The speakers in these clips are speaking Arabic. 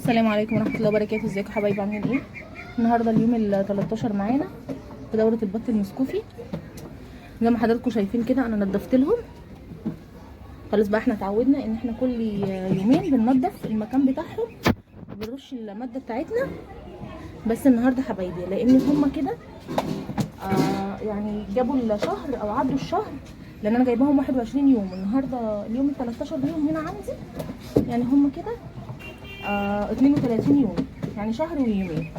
السلام عليكم ورحمه الله وبركاته. ازيكم يا حبايبي، عاملين ايه؟ النهارده اليوم ال 13 معانا في دوره البط المسكوفي. زي ما حضراتكم شايفين كده انا نضفت لهم خلاص. بقى احنا اتعودنا ان احنا كل يومين بننضف المكان بتاعهم وبنرش الماده بتاعتنا. بس النهارده حبايبي لان هما كده يعني جابوا الشهر او عدوا الشهر، لان انا جايباهم 21 يوم. النهارده اليوم ال 13 ليهم هنا عندي، يعني هما كده 32 يوم، يعني شهر ويومين.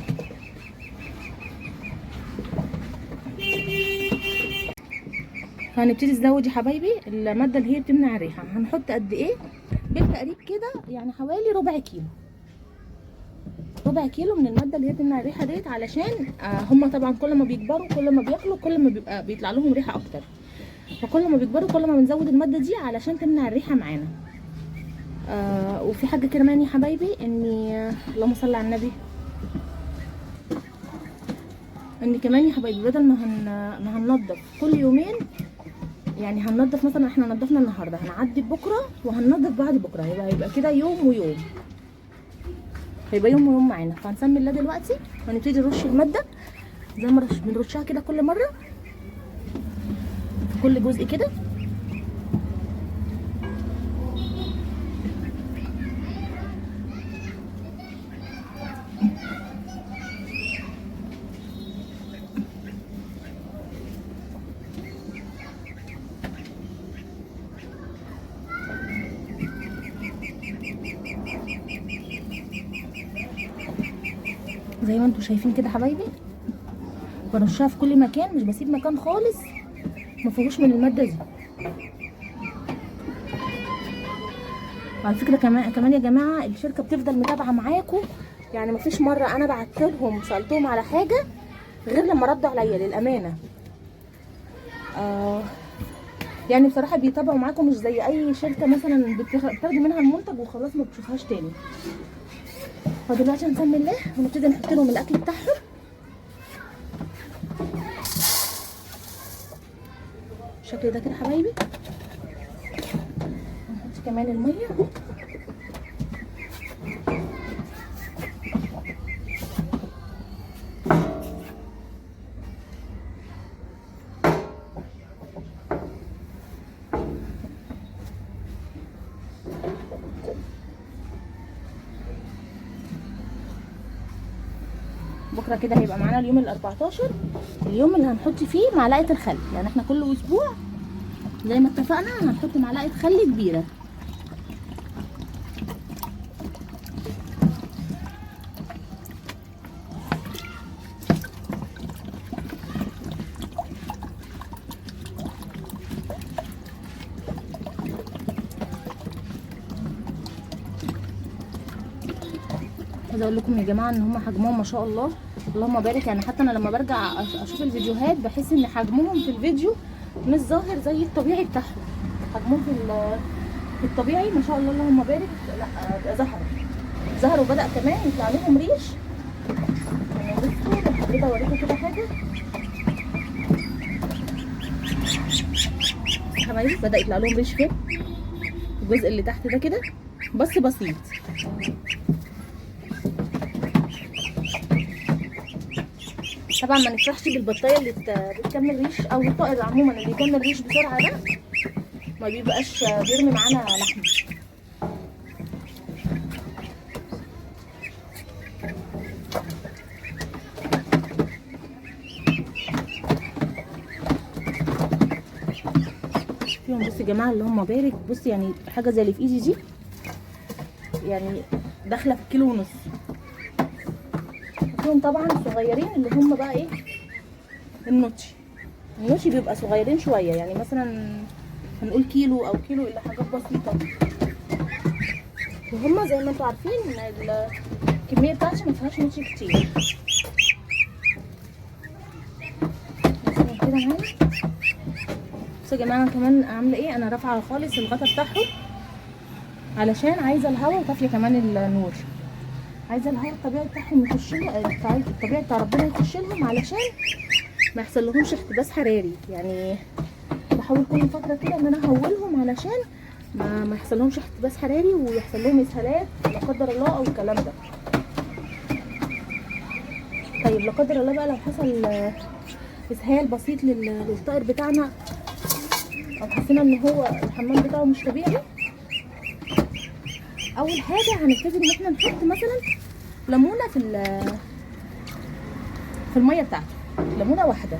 فهنبتدي نزود يا حبايبي الماده اللي هي بتمنع الريحه. هنحط قد ايه؟ بالتقريب كده يعني حوالي ربع كيلو، ربع كيلو من الماده اللي هي بتمنع الريحه ديت، علشان هم طبعا كل ما بيكبروا كل ما بياكلوا كل ما بيطلع لهم ريحه اكتر. فكل ما بيكبروا كل ما بنزود الماده دي علشان تمنع الريحه معانا. وفي حاجه كمان يا حبايبي، اني اللهم صل على النبي، ان كمان يا حبايبي بدل ما هننضف كل يومين، يعني هننضف مثلا احنا نضفنا النهارده هنعدي بكره وهننضف بعد بكره، هيبقى كده يوم ويوم، هيبقى يوم ويوم معانا. فهنسمي الله دلوقتي وهنبتدي نرش الماده زي ما بنرشها كده كل مره في كل جزء كده. زي ما انتم شايفين كده حبايبي، برشها في كل مكان، مش بسيب مكان خالص ما فيهوش من الماده دي. وعلى فكره كمان يا جماعه الشركه بتفضل متابعه معاكم، يعني مفيش مره انا بعت لهم سالتهم على حاجه غير لما ردوا عليا للامانه. يعني بصراحه بيتابعوا معاكم، مش زي اي شركه مثلا بتاخدي منها المنتج وخلاص ما بتشوفهاش تاني. فدلوقتي هنسمي الله ونبتدي نحط لهم الاكل بتاعهم. بالشكل ده كده حبايبي. هنحط كمان الميه. بكره كده هيبقى معانا اليوم ال 14، اليوم اللي هنحط فيه معلقه الخل. يعني احنا كل اسبوع زي ما اتفقنا هنحط معلقه خل كبيره. عايزه اقول لكم يا جماعه ان هم حجمهم ما شاء الله اللهم بارك. يعني حتى انا لما برجع اشوف الفيديوهات بحس ان حجمهم في الفيديو مش ظاهر زي الطبيعي بتاعهم. حجمهم في الطبيعي ما شاء الله اللهم بارك، لا ظهروا وبدا كمان يطلع لهم ريش. يعني بصوا كده اوريكم كده حاجه يا حبايبي، بدا يطلع لهم ريش فين الجزء اللي تحت ده كده، بس بسيط. طبعا ما نفرحش بالبطايه اللي بتكمل ريش، او الطائر عموما اللي بيكمل ريش بسرعه ده ما بيبقاش بيرمي معانا لحم. فيهم بصوا يا جماعه اللهم بارك، بص يعني حاجه زي اللي في ايدي دي يعني داخله في كيلو ونص. فيهم طبعا صغيرين اللي هم بقى ايه، النوتشي بيبقى صغيرين شويه، يعني مثلا هنقول كيلو او كيلو الا حاجات بسيطه. وهم زي ما انتم عارفين الكميه بتاعتي ما فيهاش نوتشي كتير. كده معانا. بصوا يا جماعه كمان عامله ايه، انا رافعه خالص الغطا بتاعهم علشان عايزه الهواء، وطافيه كمان النور. عايزه الهواء الطبيعي بتاعهم يخش لهم، الطبيعي بتاع ربنا يخش لهم علشان ما يحصل لهمش احتباس حراري. يعني بحاول كل فتره كده ان انا اهولهم علشان ما يحصل لهمش احتباس حراري ويحصل لهم اسهالات لا قدر الله او الكلام ده. طيب لا قدر الله بقى لو حصل اسهال بسيط للطائر بتاعنا، او حسينا ان هو الحمام بتاعه مش طبيعي، اول حاجه هنبتدي ان احنا نحط مثلا ليمونه في الميه بتاعته، ليمونه واحده،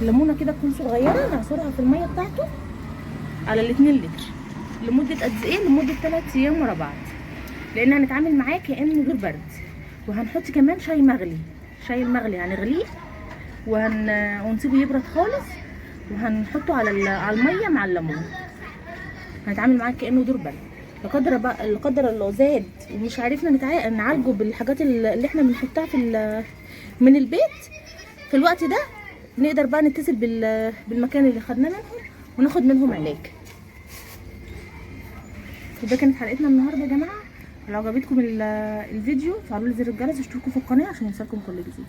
ليمونه كده تكون صغيره نعصرها في الميه بتاعته على 2 لتر لمده قد ايه؟ لمده 3 ايام ورا بعض، لان هنتعامل معاه كانه دور برد. وهنحط كمان شاي مغلي، شاي المغلي هنغليه ونسيبه يبرد خالص، وهنحطه على الميه مع الليمون. هنتعامل معاه كانه دور برد. لا قدر الله زاد ومش عرفنا نعالجه بالحاجات اللي احنا بنحطها من البيت في الوقت ده، نقدر بقى نتصل بالمكان اللي خدناه منهم وناخد منهم علاج. وده كانت حلقتنا النهارده يا جماعه. لو عجبتكم الفيديو فعلوا لي زر الجرس واشتركوا في القناه عشان يوصلكم كل جديد.